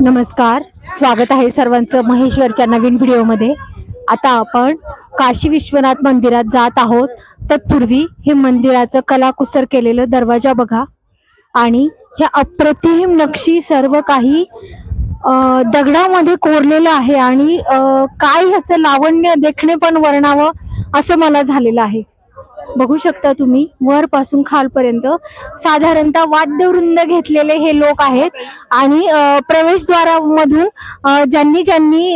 नमस्कार, स्वागत आहे सर्वांचं महेश्वरच्या नवीन व्हिडिओमध्ये। आता आपण काशी विश्वनाथ मंदिरात जात आहोत। तत्पूर्वी हे मंदिराचं कलाकुसर केलेलं दरवाजा बघा आणि हे अप्रतिम नक्षी सर्व काही दगडामध्ये कोरलेलं आहे आणि काय ह्याचं लावण्य देखणे पण वर्णावं असं मला झालेलं आहे। बघू शकता तुम्ही वरपासून खालपर्यंत साधारणतः वाद्यवृंद घेतलेले हे लोक आहेत आणि प्रवेशद्वारामधून ज्यांनी ज्यांनी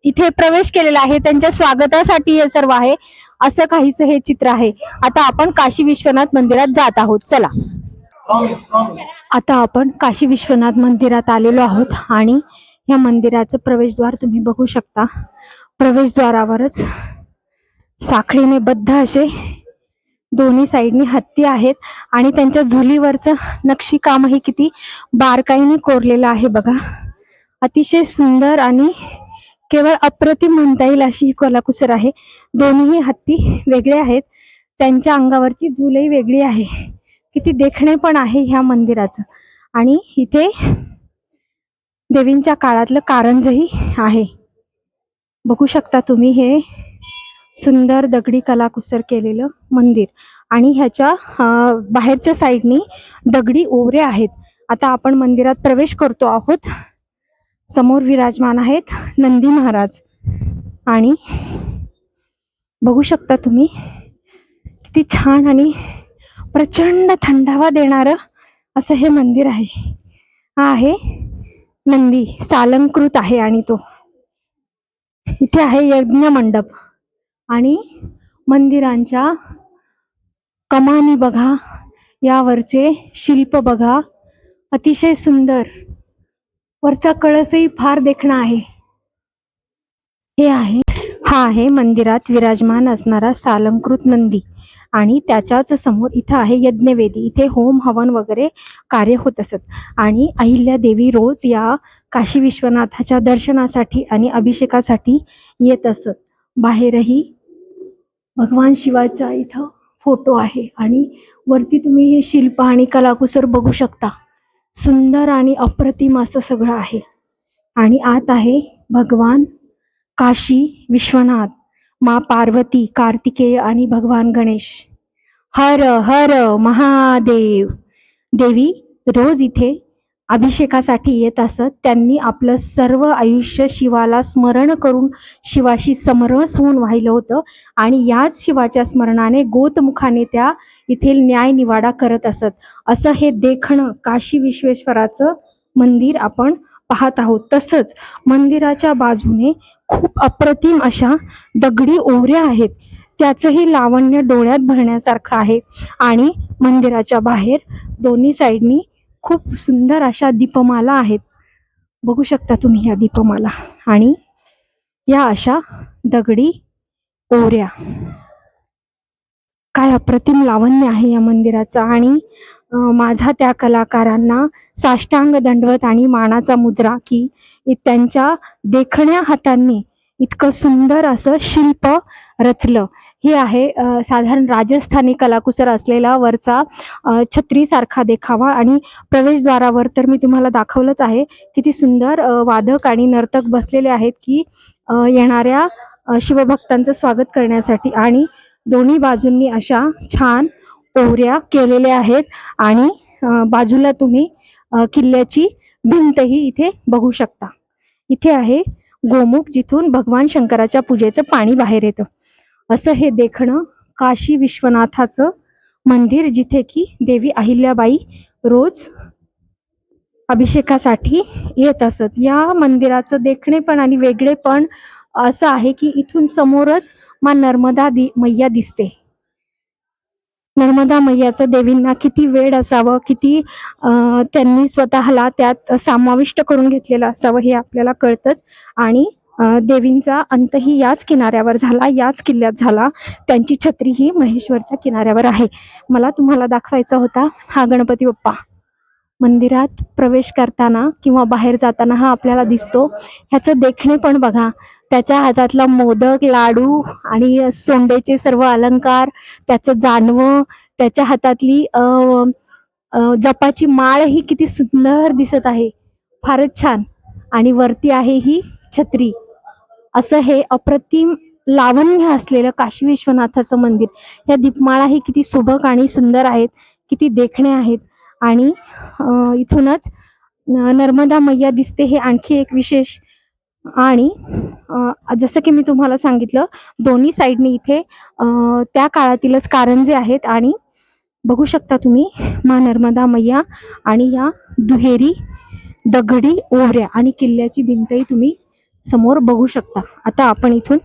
इथे प्रवेश केलेला आहे त्यांच्या स्वागतासाठी हे सर्व आहे, असं काहीच हे चित्र आहे। आता आपण काशी विश्वनाथ मंदिरात जात आहोत, चला। आता आपण काशी विश्वनाथ मंदिरात आलेलो आहोत आणि या मंदिराचं प्रवेशद्वार तुम्ही बघू शकता। प्रवेशद्वारावरच साखळीने बद्ध असे दोन्ही साइडनी हत्ती आहेत आणि त्यांच्या झुलीवरचं नक्षीकामही किती बारकाईने कोरलेलं आहे बघा। अतिशय सुंदर आणि केवळ अप्रतिम म्हणता येईल अशी कलाकुसर आहे। दोन्ही हत्ती वेगळे आहेत, त्यांच्या अंगावरची झुलही वेगळी आहे। किती देखणे पण आहे ह्या मंदिराचं आणि इथे देवींच्या काळातलं कारंजही आहे। बघू शकता तुम्ही हे सुंदर दगडी कलाकुसर केलेलं मंदिर आणि ह्याच्या बाहेरच्या साईडनी दगडी ओवरे आहेत। आता आपण मंदिरात प्रवेश करतो आहोत। समोर विराजमान आहेत नंदी महाराज आणि बघू शकता तुम्ही किती छान आणि प्रचंड थंडावा देणारं असं हे मंदिर आहे। हा आहे नंदी, सालंकृत आहे आणि तो इथे आहे यज्ञ मंडप आणि मंदिरांच्या कमानी बघा, यावरचे शिल्प बघा, अतिशय सुंदर। वरचा कळसही फार देखणा आहे। हा आहे मंदिरात विराजमान असणारा सालंकृत नंदी आणि त्याच्याच समोर इथं आहे यज्ञवेदी। इथे होम हवन वगैरे कार्य होत असत आणि अहिल्या देवी रोज या काशी विश्वनाथाच्या दर्शनासाठी आणि अभिषेकासाठी येत असत। बाहेरही भगवान शिवाचा इथं फोटो आहे आणि वरती तुम्ही हे शिल्प आणि कलाकुसर बघू शकता। सुंदर आणि अप्रतिम असं सगळं आहे आणि आत आहे भगवान काशी विश्वनाथ, माँ पार्वती, कार्तिकेय आणि भगवान गणेश। हर हर महादेव। देवी रोज इथे अभिषेकासाठी येत असत। त्यांनी आपलं सर्व आयुष्य शिवाला स्मरण करून शिवाशी समरस होऊन वाहिलं होतं आणि याच शिवाच्या स्मरणाने गोतमुखाने त्या येथील न्याय निवाडा करत असत। असं हे देखणं काशी विश्वेश्वराचं मंदिर आपण पाहत आहोत। तसंच मंदिराच्या बाजूने खूप अप्रतिम अशा दगडी ओवऱ्या आहेत, त्याचंही लावण्य डोळ्यात भरण्यासारखं आहे आणि मंदिराच्या बाहेर दोन्ही साइडनी खूप सुंदर अशा दीपमाला आहेत। बघू शकता तुम्ही या दीपमाला आणि या अशा दगडी ओवऱ्या। काय अप्रतिम लावण्य आहे या मंदिराचं आणि माझा त्या कलाकारांना साष्टांग दंडवत आणि मानाचा मुद्रा की त्यांच्या देखण्या हातांनी इतकं सुंदर असं शिल्प रचलं। हे आहे साधारण राजस्थानी कलाकुसर असलेला वरचा छत्री सारखा देखावा आणि प्रवेशद्वारावर तर मी तुम्हाला दाखवलंच आहे किती सुंदर वादक आणि नर्तक बसलेले आहेत की येणाऱ्या शिवभक्तांचं स्वागत करण्यासाठी आणि दोन्ही बाजूंनी अशा छान ओवऱ्या केलेल्या आहेत आणि बाजूला तुम्ही किल्ल्याची भिंतही इथे बघू शकता। इथे आहे गोमुख, जिथून भगवान शंकराच्या पूजेचं पाणी बाहेर येतं। असं हे देखणं काशी विश्वनाथाचं मंदिर, जिथे की देवी अहिल्याबाई रोज अभिषेकासाठी येत असत। या मंदिराचं देखणेपण आणि वेगळेपण असं आहे की इथून समोरच माँ नर्मदा मैया दिसते। नर्मदा मैयाचं देवींना किती वेळ असावं, किती त्यांनी स्वतःला त्यात समाविष्ट करून घेतलेलं असावं हे आपल्याला कळतंच आणि देवींचा अंतही याच किनाऱ्यावर झाला, याच किल्ल्यात झाला। त्यांची छत्री ही महेश्वरच्या किनाऱ्यावर आहे। मला तुम्हाला दाखवायचा होता हा गणपती बाप्पा। मंदिरात प्रवेश करताना किंवा बाहेर जाताना हा आपल्याला दिसतो। ह्याचं देखणे पण बघा, त्याच्या हातातला मोदक, लाडू आणि सोंडेचे सर्व अलंकार, त्याचं जानवं, त्याच्या हातातली जपाची माळ ही किती सुंदर दिसत आहे। फारच छान. आणि वरती आहे ही छत्री. असं हे अप्रतिम लावण्य असलेलं काशी विश्वनाथाचं मंदिर. या दीपमाळा ही किती सुबक आणि सुंदर आहेत, किती देखणे आहेत. आणि इथूनच नर्मदा मैया दिसते, हे आणखी एक विशेष. आणि जसं की मी तुम्हाला सांगितलं, दोन्ही साईडनी इथे त्या काळातीलच कारंजे आहेत. आणि बघू शकता तुम्ही मा नर्मदा मैया आणि या दुहेरी दगडी ओवऱ्या आणि किल्ल्याची भिंतही तुम्ही समोर बघू शकता. आता आपण इथून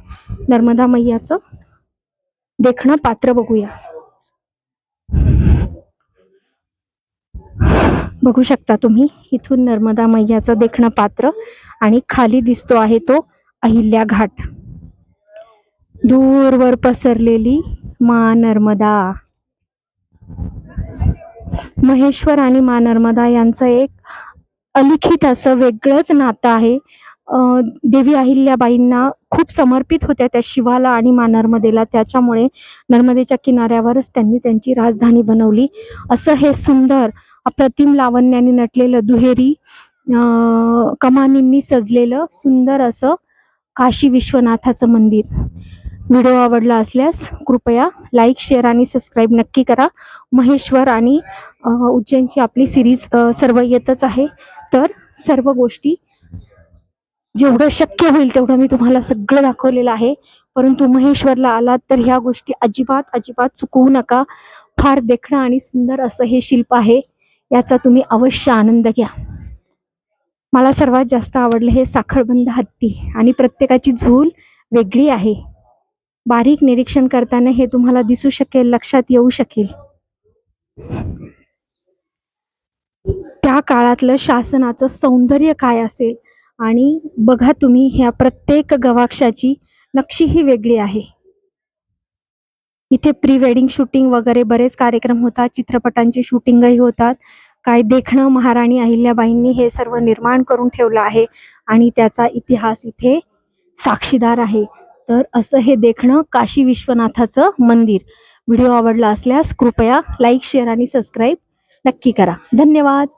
नर्मदा मैयाचं देखणं पात्र बघूया. बघू शकता तुम्ही इथून नर्मदा मैयाचं देखणं पात्र. आणि खाली दिसतो आहे तो अहिल्या घाट. दूरवर पसरलेली मा नर्मदा. महेश्वर आणि मा नर्मदा यांचं एक अलिखित असं वेगळंच नातं आहे. देवी अहिल्याबाईंना खूप समर्पित होत्या त्या शिवाला आणि मा नर्मदेला. त्याच्यामुळे नर्मदेच्या किनाऱ्यावरच त्यांनी त्यांची राजधानी बनवली. असं हे सुंदर अप्रतिम लावण्याने नटलेलं दुहेरी कमानींनी सजलेलं सुंदर असं काशी विश्वनाथाचं मंदिर. व्हिडिओ आवडला असल्यास कृपया लाईक, शेअर आणि सबस्क्राईब नक्की करा. महेश्वर आणि उज्जैनची आपली सिरीज सर्व येतच आहे. तर सर्व गोष्टी जेवढं शक्य होईल तेवढं मी तुम्हाला सगळं दाखवलेलं आहे. परंतु महेश्वरला आलात तर ह्या गोष्टी अजिबात चुकवू नका. फार देखणं आणि सुंदर असं हे शिल्प आहे. याचा तुम्ही अवश्य आनंद घ्या. मला सर्वात जास्त आवडलं हे साखळबंद हत्ती. आणि प्रत्येकाची झूल वेगळी आहे. बारीक निरीक्षण करताना हे तुम्हाला दिसू शकेल, लक्षात येऊ शकेल. त्या काळातलं शासनाचं सौंदर्य काय असेल. आणि बघा तुम्ही ह्या प्रत्येक गवाक्षाची नक्षी ही वेगळी आहे. इथे प्री वेडिंग शूटिंग वगैरे बरेच कार्यक्रम होतात, चित्रपटांची शूटिंगही होतात. काय देखणं महाराणी अहिल्याबाईंनी हे सर्व निर्माण करून ठेवलं आहे आणि त्याचा इतिहास इथे साक्षीदार आहे. तर असं हे देखणं काशी विश्वनाथाचं मंदिर. व्हिडिओ आवडला असल्यास कृपया लाईक, शेअर आणि सबस्क्राईब नक्की करा. धन्यवाद.